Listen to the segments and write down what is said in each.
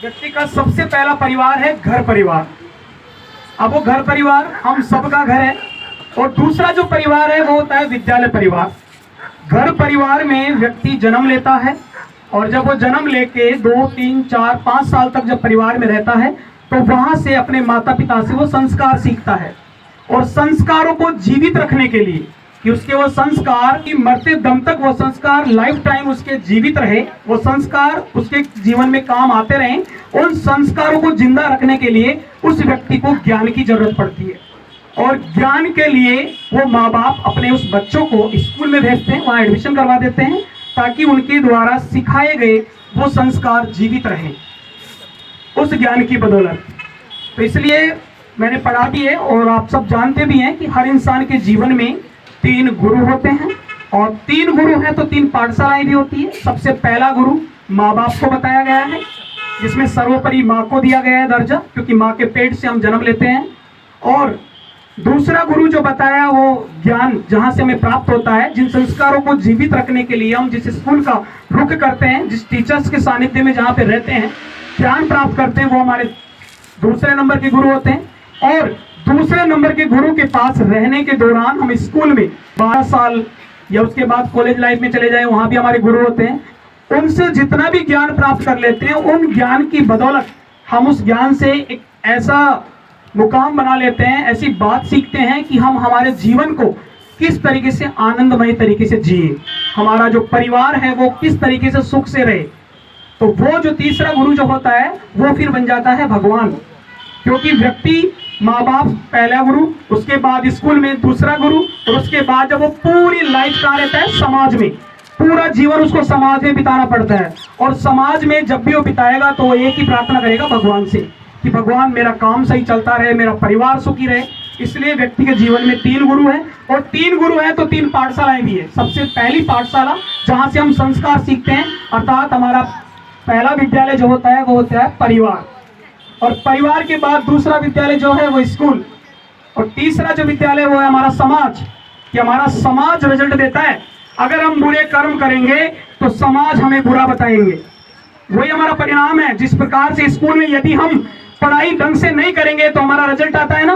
व्यक्ति का सबसे पहला परिवार है घर परिवार। अब वो घर परिवार हम सबका घर है। और दूसरा जो परिवार है वो होता है विद्यालय परिवार। घर परिवार में व्यक्ति जन्म लेता है और जब वो जन्म लेके 2, 3, 4, 5 साल तक जब परिवार में रहता है तो वहां से अपने माता पिता से वो संस्कार सीखता है। और संस्कारों को जीवित रखने के लिए कि उसके वो संस्कार की मरते दम तक वो संस्कार लाइफ टाइम उसके जीवित रहे, वो संस्कार उसके जीवन में काम आते रहें, उन संस्कारों को जिंदा रखने के लिए उस व्यक्ति को ज्ञान की जरूरत पड़ती है। और ज्ञान के लिए वो माँ बाप अपने उस बच्चों को स्कूल में भेजते हैं, वहाँ एडमिशन करवा देते हैं ताकि उनके द्वारा सिखाए गए वो संस्कार जीवित रहें उस ज्ञान की बदौलत। तो इसलिए मैंने पढ़ा भी है और आप सब जानते भी हैं कि हर इंसान के जीवन में 3 गुरु होते हैं और 3 गुरु हैं तो 3 पाठशालाएं भी होती है। सबसे पहला गुरु माँ बाप को बताया गया है, जिसमें सर्वोपरि माँ को दिया गया है दर्जा, क्योंकि माँ के पेट से हम जन्म लेते हैं। और दूसरा गुरु जो बताया वो ज्ञान जहाँ से हमें प्राप्त होता है, जिन संस्कारों को जीवित रखने के लिए हम जिस स्कूल का रुख करते हैं, जिस टीचर्स के सानिध्य में जहाँ पे रहते हैं, ज्ञान प्राप्त करते हैं, वो हमारे दूसरे नंबर के गुरु होते हैं। और दूसरे नंबर के गुरु के पास रहने के दौरान हम स्कूल में 12 साल या उसके बाद कॉलेज लाइफ में चले जाएं, वहाँ भी हमारे गुरु होते हैं। उनसे जितना भी ज्ञान प्राप्त कर लेते हैं, उन ज्ञान की बदौलत हम उस ज्ञान से एक ऐसा मुकाम बना लेते हैं, ऐसी बात सीखते हैं कि हम हमारे जीवन को किस तरीके से आनंदमय तरीके से जिए, हमारा जो परिवार है वो किस तरीके से सुख से रहे। तो वो जो तीसरा गुरु जो होता है वो फिर बन जाता है भगवान, क्योंकि व्यक्ति माँ बाप पहला गुरु, उसके बाद स्कूल में दूसरा गुरु, और उसके बाद जब वो पूरी लाइफ कहाँ रहता है, समाज में, पूरा जीवन उसको समाज में बिताना पड़ता है। और समाज में जब भी वो बिताएगा तो वो एक ही प्रार्थना करेगा भगवान से कि भगवान मेरा काम सही चलता रहे, मेरा परिवार सुखी रहे। इसलिए व्यक्ति के जीवन में 3 गुरु हैं और 3 गुरु हैं तो 3 पाठशालाएं भी है। सबसे पहली पाठशाला जहाँ से हम संस्कार सीखते हैं, अर्थात हमारा पहला विद्यालय जो होता है वो होता है परिवार। और परिवार के बाद दूसरा विद्यालय जो है वो स्कूल, और तीसरा जो विद्यालय वो है हमारा समाज, कि हमारा समाज रिजल्ट देता है। अगर हम बुरे कर्म करेंगे तो समाज हमें बुरा बताएंगे, वही हमारा परिणाम है। जिस प्रकार से स्कूल में यदि हम पढ़ाई ढंग से नहीं करेंगे तो हमारा रिजल्ट आता है ना,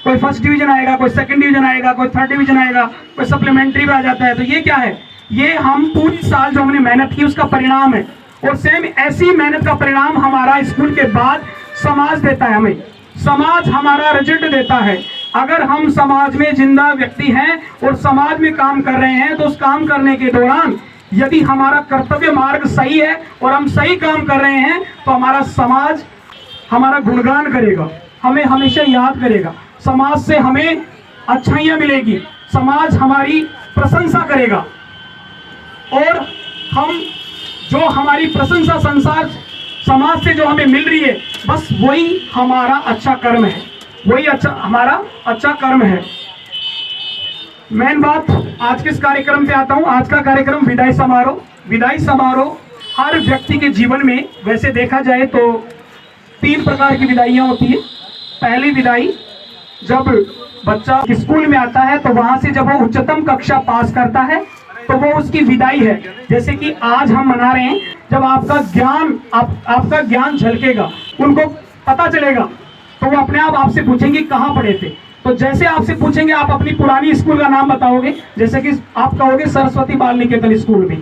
कोई फर्स्ट डिवीजन आएगा, कोई सेकंड डिवीजन आएगा, कोई थर्ड डिवीजन आएगा, कोई सप्लीमेंट्री में आ जाता है। तो ये क्या है, ये हम पूरी साल जो हमने मेहनत की उसका परिणाम है। और सेम ऐसी मेहनत का परिणाम हमारा स्कूल के बाद समाज देता है, हमें समाज हमारा रिजल्ट देता है। अगर हम समाज में जिंदा व्यक्ति हैं और समाज में काम कर रहे हैं तो उस काम करने के दौरान यदि हमारा कर्तव्य मार्ग सही है और हम सही काम कर रहे हैं तो हमारा समाज हमारा गुणगान करेगा, हमें हमेशा याद करेगा, समाज से हमें अच्छाइयाँ मिलेगी, समाज हमारी प्रशंसा करेगा। और हम जो हमारी प्रशंसा संसार समाज से जो हमें मिल रही है, बस वही हमारा अच्छा कर्म है, वही हमारा अच्छा कर्म है। मेन बात आज के इस कार्यक्रम पे आता हूँ। आज का कार्यक्रम विदाई समारोह। विदाई समारोह हर व्यक्ति के जीवन में वैसे देखा जाए तो 3 प्रकार की विदाइयाँ होती है। पहली विदाई जब बच्चा स्कूल में आता है तो वहाँ से जब वो उच्चतम कक्षा पास करता है तो वो उसकी विदाई है। जैसे कि आज हम मना रहे हैं, जब आपका ज्ञान झलकेगा, उनको पता चलेगा तो वो अपने आप आपसे पूछेंगे कहाँ पढ़े थे। तो जैसे आपसे पूछेंगे आप अपनी पुरानी स्कूल का नाम बताओगे, जैसे कि आप कहोगे सरस्वती बाल निकेतन स्कूल में,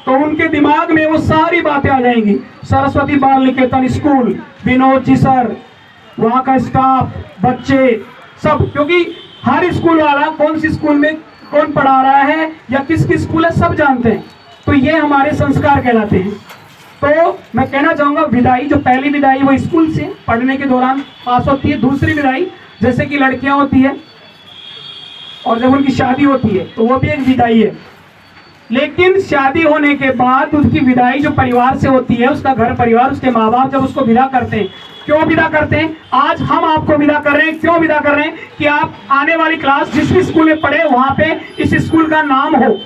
तो उनके दिमाग में वो सारी बातें आ जाएंगी। सरस्वती बाल निकेतन स्कूल, विनोद जी सर, वहाँ का स्टाफ, बच्चे सब, क्योंकि हर स्कूल वाला कौन सी स्कूल में कौन पढ़ा रहा है या किसकी स्कूल है सब जानते हैं। तो ये हमारे संस्कार कहलाते हैं। तो मैं कहना चाहूँगा विदाई, जो पहली विदाई वो स्कूल से पढ़ने के दौरान पास होती है। दूसरी विदाई जैसे कि लड़कियां होती है और जब उनकी शादी होती है तो वो भी एक विदाई है। लेकिन शादी होने के बाद उसकी विदाई जो परिवार से होती है, उसका घर परिवार, उसके माँ बाप जब उसको विदा करते हैं, क्यों विदा करते हैं? आज हम आपको विदा कर रहे हैं। क्यों विदा कर रहे हैं? कि आप आने वाली क्लास जिस भी स्कूल में पढ़े वहां पे इस स्कूल का नाम हो।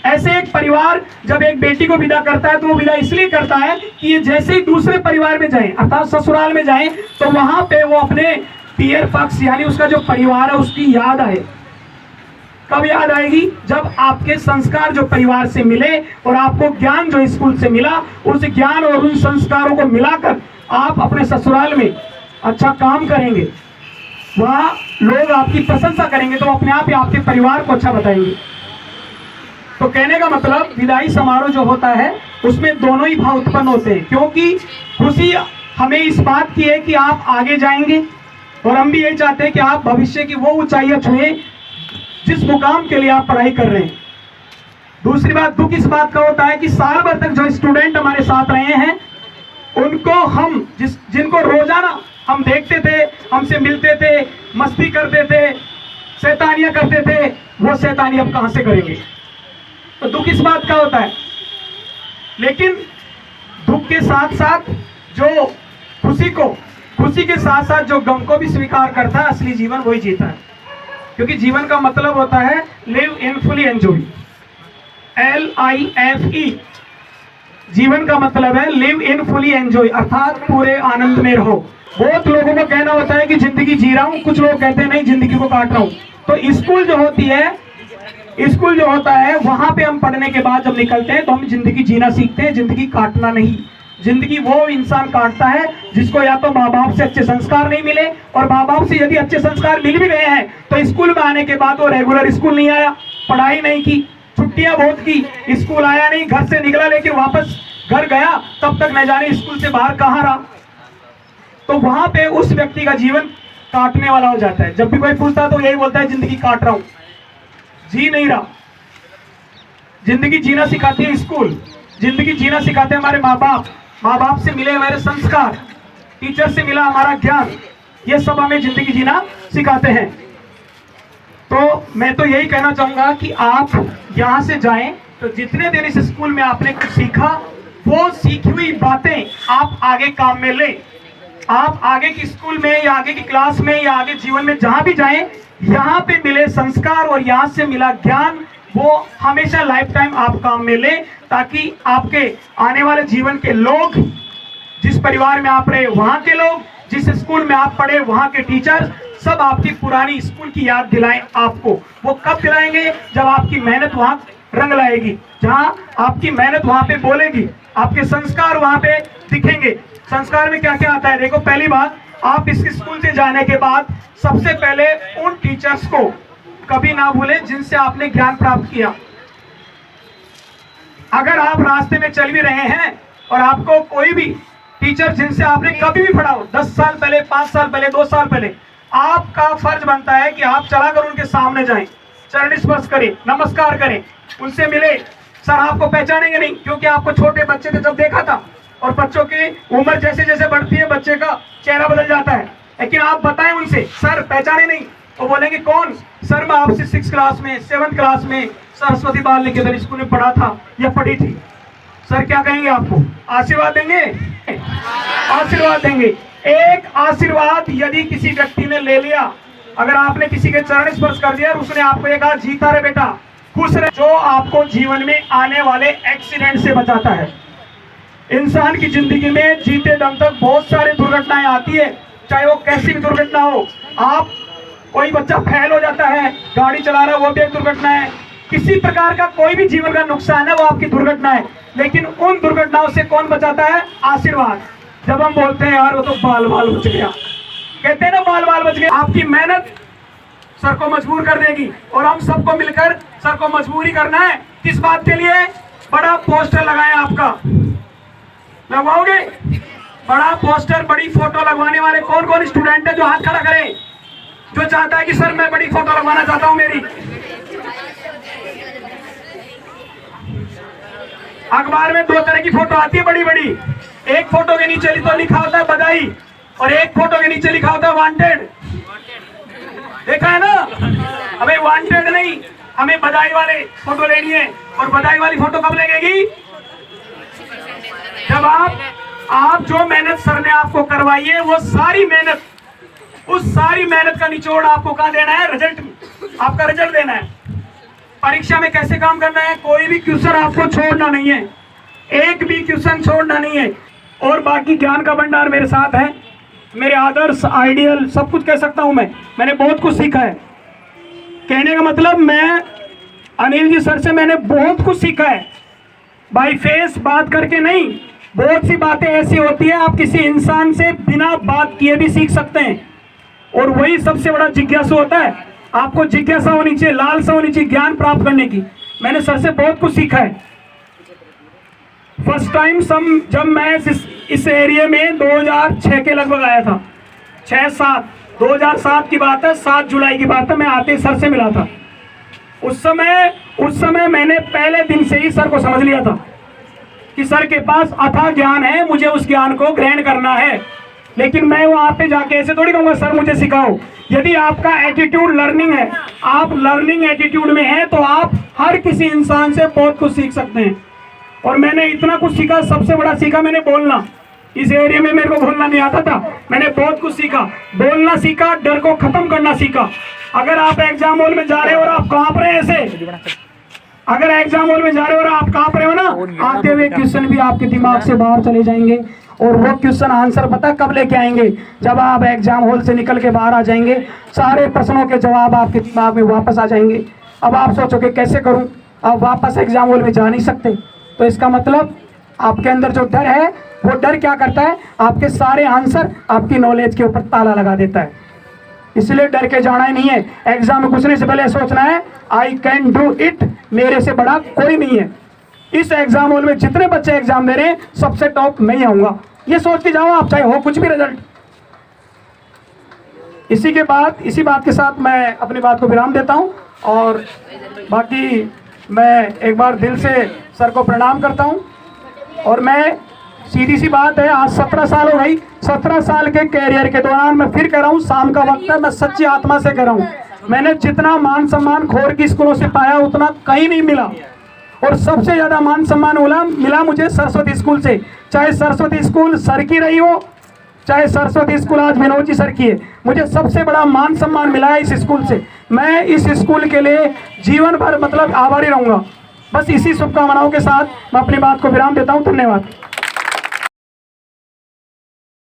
ऐसे एक परिवार जब एक बेटी को विदा करता है तो वो विदा इसलिए करता है कि ये जैसे ही दूसरे परिवार में जाए, अर्थात ससुराल में जाए, तो वहां पे वो अपने पियर पक्ष यानी उसका जो परिवार है उसकी याद आए। कब याद आएगी? जब आपके संस्कार जो परिवार से मिले और आपको ज्ञान जो स्कूल से मिला, उस ज्ञान और उन संस्कारों को मिलाकर आप अपने ससुराल में अच्छा काम करेंगे, वहां लोग आपकी प्रशंसा करेंगे, तो अपने आप ही आपके परिवार को अच्छा बताएंगे। तो कहने का मतलब विदाई समारोह जो होता है उसमें दोनों ही भाव उत्पन्न होते हैं, क्योंकि खुशी हमें इस बात की है कि आप आगे जाएंगे और हम भी यही चाहते हैं कि आप भविष्य की वो ऊंचाइयां छुएं जिस मुकाम के लिए आप पढ़ाई कर रहे हैं। दूसरी बात, दुख इस बात का होता है कि साल भर तक जो स्टूडेंट हमारे साथ रहे हैं उनको हम जिनको रोजाना हम देखते थे, हमसे मिलते थे, मस्ती करते थे, शैतानियां करते थे, वो शैतानी अब कहां से करेंगे? तो दुख इस बात का होता है। लेकिन दुख के साथ साथ जो खुशी के साथ साथ जो गम को भी स्वीकार करता है, असली जीवन वही जीता है। क्योंकि जीवन का मतलब होता है live in fully enjoy, LIFE। जीवन का मतलब है लिव इन फुली एंजॉय, अर्थात पूरे आनंद में रहो। बहुत लोगों को कहना होता है कि जिंदगी जी रहा हूं, कुछ लोग कहते हैं नहीं जिंदगी को काट रहा हूं। तो स्कूल जो होता है वहां पे हम पढ़ने के बाद जब निकलते हैं तो हम जिंदगी जीना सीखते हैं, जिंदगी काटना नहीं। जिंदगी वो इंसान काटता है जिसको या तो माँ बाप से अच्छे संस्कार नहीं मिले, और माँ बाप से यदि अच्छे संस्कार मिल भी गए हैं तो स्कूल में आने के बाद वो रेगुलर स्कूल नहीं आया, पढ़ाई नहीं की, छुट्टियां बहुत की, स्कूल आया नहीं, घर से निकला लेकिन वापस घर गया तब तक न जाने स्कूल से बाहर कहाँ रहा। तो वहां पे उस व्यक्ति का जीवन काटने वाला हो जाता है। जब भी कोई पूछता है तो यही बोलता है जिंदगी काट रहा हूं, जी नहीं रहा। जिंदगी जीना सिखाती है स्कूल, जिंदगी जीना सिखाते हैं हमारे माँ बाप से मिले हमारे संस्कार, टीचर से मिला हमारा ज्ञान, ये सब हमें जिंदगी जीना सिखाते हैं। तो मैं तो यही कहना चाहूंगा कि आप यहां से जाएं तो जितने दिन इस स्कूल में आपने कुछ सीखा, वो सीखी हुई बातें आप आगे काम में लें। आप आगे की स्कूल में या आगे की क्लास में या आगे जीवन में जहां भी जाएं, यहाँ पे मिले संस्कार और यहाँ से मिला ज्ञान वो हमेशा लाइफ टाइम आप काम में लें, ताकि आपके आने वाले जीवन के लोग, जिस परिवार में आप रहे वहां के लोग, जिस स्कूल में आप पढ़े वहां के टीचर, सब आपकी पुरानी स्कूल की याद दिलाएं आपको। वो कब दिलाएंगे? जब आपकी मेहनत वहां रंग लाएगी, जहां आपकी मेहनत वहां पे बोलेगी, आपके संस्कार वहां पे दिखेंगे। संस्कार में क्या क्या आता है? देखो, पहली बात, आप इस स्कूल से जाने के बाद सबसे पहले उन टीचर्स को कभी ना भूलें जिनसे आपने ज्ञान प्राप्त किया। अगर आप रास्ते में चल भी रहे हैं और आपको कोई भी टीचर जिनसे आपने कभी भी पढ़ा हो, 10 साल पहले, 5 साल पहले, 2 साल पहले, आपका फर्ज बनता है कि आप चलाकर उनके सामने जाएं, चरण स्पर्श करें, नमस्कार करें, उनसे मिले। सर आपको पहचानेंगे नहीं क्योंकि आपको छोटे बच्चे थे जब देखा था, और बच्चों की उम्र जैसे जैसे बढ़ती है बच्चे का चेहरा बदल जाता है। लेकिन आप बताएं उनसे, सर पहचाने नहीं, तो बोलेंगे कौन? सर मैं आपसे 6th क्लास में, 7th क्लास में सरस्वती बाल निकेतन स्कूल में पढ़ा था या पढ़ी थी। सर क्या कहेंगे आपको? आशीर्वाद देंगे, आशीर्वाद देंगे। एक आशीर्वाद यदि किसी व्यक्ति ने ले लिया, अगर आपने किसी के चरण स्पर्श कर दिया और उसने आपको ये कहा जीता रे बेटा, खुश रहे, जो आपको जीवन में आने वाले एक्सीडेंट से बचाता है। इंसान की जिंदगी में जीते दम तक बहुत सारी दुर्घटनाएं आती है, चाहे वो कैसी भी दुर्घटना हो। आप कोई बच्चा फेल हो जाता है, गाड़ी चला रहा है, वो भी एक दुर्घटना है। किसी प्रकार का कोई भी जीवन का नुकसान है वो आपकी दुर्घटना है। लेकिन उन दुर्घटनाओं से कौन बचाता है? आशीर्वाद। जब हम बोलते हैं यार वो तो बाल बाल बच गया, कहते हैं ना बाल बाल बच गया, आपकी मेहनत सर को मजबूर कर देगी। और हम सबको मिलकर सर को मजबूर ही करना है। किस बात के लिए? बड़ा पोस्टर लगाए आपका, लगवाओगे? बड़ा पोस्टर, बड़ी फोटो लगवाने वाले कौन कौन स्टूडेंट है? जो हाथ खड़ा करें, जो चाहता है कि सर मैं बड़ी फोटो लगवाना चाहता हूं मेरी। अखबार में 2 तरह की फोटो आती है बड़ी बड़ी। एक फोटो के नीचे तो लिखा होता है बधाई, और एक फोटो के नीचे लिखा होता है वांटेड। देखा है ना? हमें वांटेड नहीं, हमें बधाई वाले फोटो लेनी है। और बधाई वाली फोटो कब लगेगी? जब आप जो मेहनत सर ने आपको करवाई है, वो सारी मेहनत, उस सारी मेहनत का निचोड़ आपको कहाँ देना है? रिजल्ट, आपका रिजल्ट देना है। परीक्षा में कैसे काम करना है? कोई भी क्वेश्चन आपको छोड़ना नहीं है, एक भी क्वेश्चन छोड़ना नहीं है। और बाकी ज्ञान का भंडार मेरे साथ है, मेरे आदर्श, आइडियल, सब कुछ कह सकता हूं मैंने बहुत कुछ सीखा है। कहने का मतलब मैं अनिल जी सर से मैंने बहुत कुछ सीखा है, बाई फेस बात करके नहीं। बहुत सी बातें ऐसी होती है आप किसी इंसान से बिना बात किए भी सीख सकते हैं, और वही सबसे बड़ा जिज्ञासु होता है। आपको जिज्ञासा होनी चाहिए, लालसा होनी चाहिए ज्ञान प्राप्त करने की। मैंने सर से बहुत कुछ सीखा है। फर्स्ट टाइम जब मैं इस एरिया में 2006 के लगभग आया था, 6-7 2007 की बात है, 7 जुलाई की बात है, मैं आते ही सर से मिला था। उस समय मैंने पहले दिन से ही सर को समझ लिया था कि सर के पास अथाह ज्ञान है, मुझे उस ज्ञान को ग्रहण करना है। लेकिन मैं वहां पे जाके ऐसे थोड़ी कहूंगा सर मुझे सिखाओ। यदि आपका एटीट्यूड लर्निंग है, आप लर्निंग एटीट्यूड में हैं, तो आप हर किसी इंसान से बहुत कुछ सीख सकते हैं। और मैंने इतना कुछ सीखा, सबसे बड़ा सीखा मैंने बोलना। इस एरिया में मेरे को बोलना नहीं आता था, मैंने बहुत कुछ सीखा। बोलना सीखा, डर को खत्म करना सीखा। अगर आप एग्जाम हॉल में जा रहे हो और आप कांप रहे हैं ऐसे, अगर एग्जाम हॉल में जा रहे हो और आप कांप रहे हो ना, आते हुए क्वेश्चन भी आपके दिमाग से बाहर चले जाएंगे। और वो क्वेश्चन आंसर पता कब लेके आएंगे? जब आप एग्जाम हॉल से निकल के बाहर आ जाएंगे, सारे प्रश्नों के जवाब आपके दिमाग में वापस आ जाएंगे। अब आप सोचोगे कैसे करूं, आप वापस एग्जाम हॉल में जा नहीं सकते। तो इसका मतलब आपके अंदर जो डर है, वो डर क्या करता है, आपके सारे आंसर आपकी नॉलेज के ऊपर ताला लगा देता है। इसलिए डर के जाना ही नहीं है। एग्जाम में घुसने से पहले सोचना है आई कैन डू इट, मेरे से बड़ा कोई नहीं है। इस एग्जाम हॉल में जितने बच्चे एग्जाम दे रहे हैं, सबसे टॉप मैं ही आऊंगा, ये सोच के जाओ आप, चाहे हो कुछ भी रिजल्ट। इसी बात के साथ मैं अपनी बात को विराम देता हूं, और बाकी मैं एक बार दिल से सर को प्रणाम करता हूं। और मैं सीधी सी बात है, आज 17 साल हो गई, 17 साल के कैरियर के दौरान मैं फिर कह रहा हूँ, शाम का वक्त है, मैं सच्ची आत्मा से कह रहा हूँ, मैंने जितना मान सम्मान खोर की स्कूलों से पाया उतना कहीं नहीं मिला। और सबसे ज्यादा मान सम्मान मिला मुझे सरस्वती स्कूल से। चाहे सरस्वती स्कूल सर की रही हो, चाहे सरस्वती स्कूल आज विनोद जी सर की है, मुझे सबसे बड़ा मान सम्मान मिला है इस स्कूल से। मैं इस स्कूल के लिए जीवन भर मतलब आभारी रहूंगा। बस इसी शुभकामनाओं के साथ मैं अपनी बात को विराम देता हूँ। धन्यवाद।